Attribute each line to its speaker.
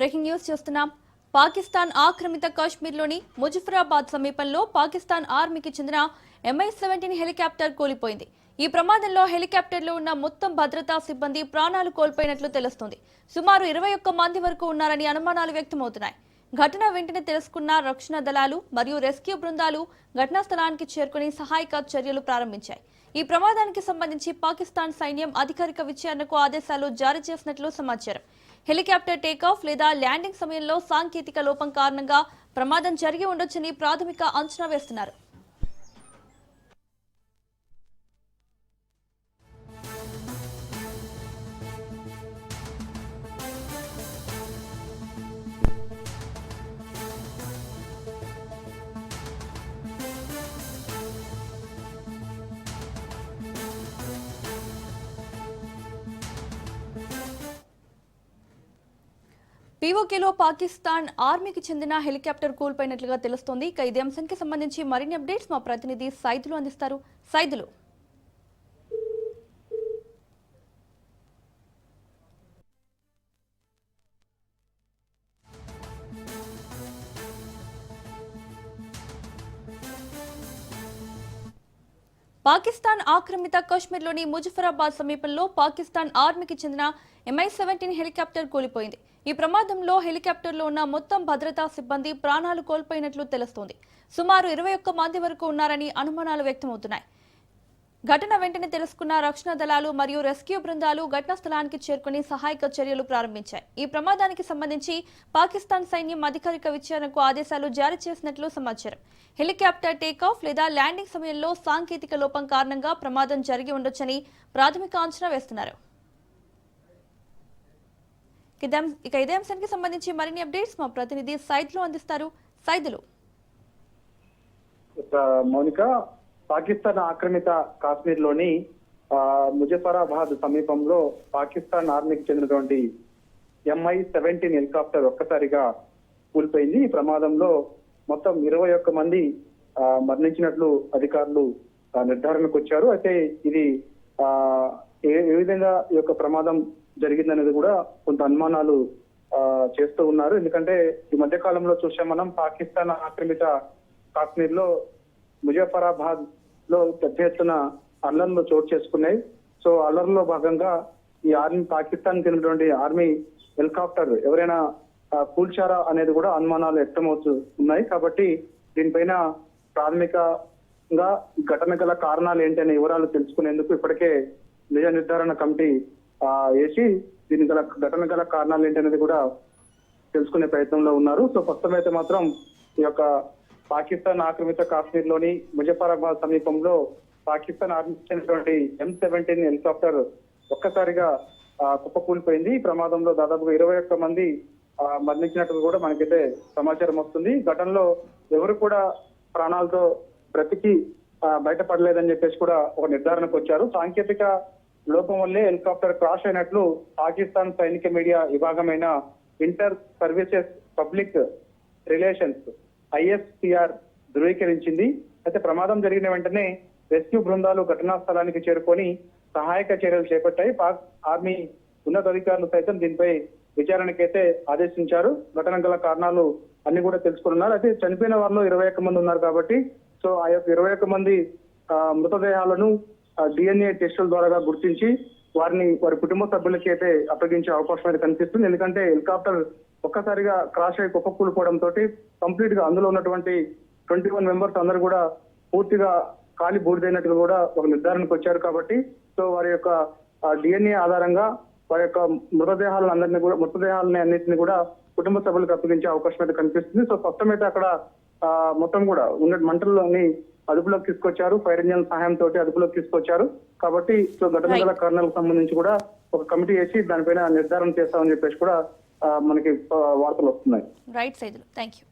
Speaker 1: Breaking news చూస్తున్నాం. పాకిస్తాన్ ఆక్రమిత కాశ్మీర్లోని ముజఫరాబాద్ సమీపంలో పాకిస్తాన్ ఆర్మీకి చెందిన MI-17 హెలికాప్టర్ కూలిపోయింది. ఈ ప్రమాదంలో హెలికాప్టర్లో ఉన్న మొత్తం భద్రతా సిబ్బంది ప్రాణాలు కోల్పోయినట్లు తెలుస్తోంది. సుమారు 21 మంది వరకు ఉన్నారని అనుమానాలు వ్యక్తమవుతున్నాయి. ఘటన వెంటనే తెలుసుకున్న రక్షణ దళాలు మరియు రెస్క్యూ బృందాలు ఘటనా స్థలానికి చేరుకుని సహాయక చర్యలు ప్రారంభించాయి. ఈ ప్రమాదానికి సంబంధించి పాకిస్తాన్ సైన్యం అధికారిక విచారణకు ఆదేశాలు జారీ చేసినట్లు సమాచారం. హెలికాప్టర్ టేకాఫ్ లేదా ల్యాండింగ్ సమయంలో సాంకేతిక లోపం కారణంగా ప్రమాదం జరిగి ఉండొచ్చని ప్రాథమిక అంచనా వేస్తున్నారు. పీఓకేలో పాకిస్తాన్ ఆర్మీకి చెందిన హెలికాప్టర్ కూల్పోయినట్లుగా తెలుస్తోంది. ఇదే అంశానికి సంబంధించి మరిన్ని అప్డేట్స్ మా ప్రతినిధి సైదులు అందిస్తారు. సైదులు, పాకిస్తాన్ ఆక్రమిత కాశ్మీర్లోని ముజఫరాబాద్ సమీపంలో పాకిస్తాన్ ఆర్మీకి చెందిన MI-17 హెలికాప్టర్ కూలిపోయింది. ఈ ప్రమాదంలో హెలికాప్టర్లో ఉన్న మొత్తం భద్రతా సిబ్బంది ప్రాణాలు కోల్పోయినట్లు తెలుస్తోంది. సుమారు 21 మంది వరకు ఉన్నారని అనుమానాలు వ్యక్తమవుతున్నాయి. ఘటన వెంటనే తెలుసుకున్న రక్షణ దళాలు మరియు రెస్క్యూ బృందాలు ఘటనా స్థలానికి చేరుకుని సహాయక చర్యలు ప్రారంభించాయి. ఈ ప్రమాదానికి సంబంధించి పాకిస్తాన్ సైన్యం అధికారిక విచారణకు ఆదేశాలు జారీ చేసినట్లు సమాచారం. హెలికాప్టర్ టేకాఫ్ లేదా ల్యాండింగ్ సమయంలో సాంకేతిక లోపం కారణంగా ప్రమాదం జరిగి ఉండొచ్చని ప్రాథమిక అంచనా వేస్తున్నారు. ఇదే అంశానికి సంబంధించి మరిన్ని అప్డేట్స్ మా ప్రతినిధి సైదులు అందిస్తారు. సైదులు,
Speaker 2: మౌనిక, పాకిస్తాన్ ఆక్రమిత కాశ్మీర్ లోని ముజఫరాబాద్ సమీపంలో పాకిస్తాన్ ఆర్మీకి చెందినటువంటి MI-17 హెలికాప్టర్ ఒక్కసారిగా కూలిపోయింది. ఈ ప్రమాదంలో మొత్తం 21 మంది మరణించినట్లు అధికారులు నిర్ధారణకు వచ్చారు. అయితే ఇది ఏ విధంగా ఈ యొక్క ప్రమాదం జరిగిందనేది కూడా కొంత అనుమానాలు చేస్తూ ఉన్నారు. ఎందుకంటే ఈ మధ్య కాలంలో చూసాం మనం, పాకిస్తాన్ ఆక్రమిత కాశ్మీర్ లో ముజఫరాబాద్ లో పెద్ద ఎత్తున అల్లర్లు చోటు చేసుకున్నాయి. సో అల్లర్లో భాగంగా ఈ ఆర్మీ, పాకిస్తాన్ చెందినటువంటి ఆర్మీ హెలికాప్టర్ ఎవరైనా కూల్చారా అనేది కూడా అనుమానాలు వ్యక్తమవుతూ ఉన్నాయి. కాబట్టి దీనిపైన ప్రాథమికంగా ఘటన గల కారణాలు ఏంటనే వివరాలు తెలుసుకునేందుకు ఇప్పటికే నిజ నిర్ధారణ కమిటీ వేసి దీని గల ఘటన గల కారణాలు ఏంటనేది కూడా తెలుసుకునే ప్రయత్నంలో ఉన్నారు. సో ప్రస్తుతం అయితే మాత్రం ఈ యొక్క పాకిస్తాన్ ఆక్రమిత కాశ్మీర్ లోని ముజఫరాబాద్ సమీపంలో పాకిస్తాన్ ఆర్మించినటువంటి M-17 హెలికాప్టర్ ఒక్కసారిగా కుప్పకూలిపోయింది. ఈ ప్రమాదంలో దాదాపుగా 21 మంది మరణించినట్టు కూడా మనకైతే సమాచారం వస్తుంది. ఘటనలో ఎవరు కూడా ప్రాణాలతో బ్రతికి బయటపడలేదని చెప్పేసి కూడా ఒక నిర్ధారణకు వచ్చారు. సాంకేతిక లోపం వల్లే హెలికాప్టర్ క్రాష్ అయినట్లు పాకిస్తాన్ సైనిక మీడియా విభాగమైన inter services public relations ISPR ధృవీకరించింది. అయితే ప్రమాదం జరిగిన వెంటనే రెస్క్యూ బృందాలు ఘటనా స్థలానికి చేరుకొని సహాయక చర్యలు చేపట్టాయి. పాక్ ఆర్మీ ఉన్నతాధికారులు సైతం దీనిపై విచారణకైతే ఆదేశించారు. ఘటన గల కారణాలు అన్ని కూడా తెలుసుకున్నారు. అయితే చనిపోయిన వారిలో 21 మంది ఉన్నారు కాబట్టి సో ఆ యొక్క 21 మంది మృతదేహాలను DNA టెస్టుల ద్వారా గుర్తించి వారి కుటుంబ సభ్యులకి అయితే అప్పగించే అవకాశం అయితే కనిపిస్తుంది. ఎందుకంటే హెలికాప్టర్ ఒక్కసారిగా క్రాష్ అయి కుప్పకూలిపోవడంతో కంప్లీట్ గా అందులో ఉన్నటువంటి 21 మెంబర్స్ అందరూ కూడా పూర్తిగా కాలి బూడిదైనట్లు కూడా ఒక నిర్ధారణకు వచ్చారు. కాబట్టి సో వారి యొక్క DNA ఆధారంగా వారి యొక్క మృతదేహాలని అన్నింటినీ కూడా కుటుంబ సభ్యులకు అప్పగించే అవకాశం అయితే కనిపిస్తుంది. సో ప్రస్తుతం అయితే అక్కడ మొత్తం కూడా ఉన్న మంటల్లోని అదుపులోకి తీసుకొచ్చారు. ఫైర్ ఇంజన్ సహాయంతో అదుపులోకి తీసుకొచ్చారు. కాబట్టి సో ఘటన గల కారణాలకు సంబంధించి కూడా ఒక కమిటీ వేసి దానిపైన నిర్ధారణ చేస్తామని చెప్పేసి కూడా మనకి వార్తలు వస్తున్నాయి.
Speaker 1: Right Saidulu, thank you.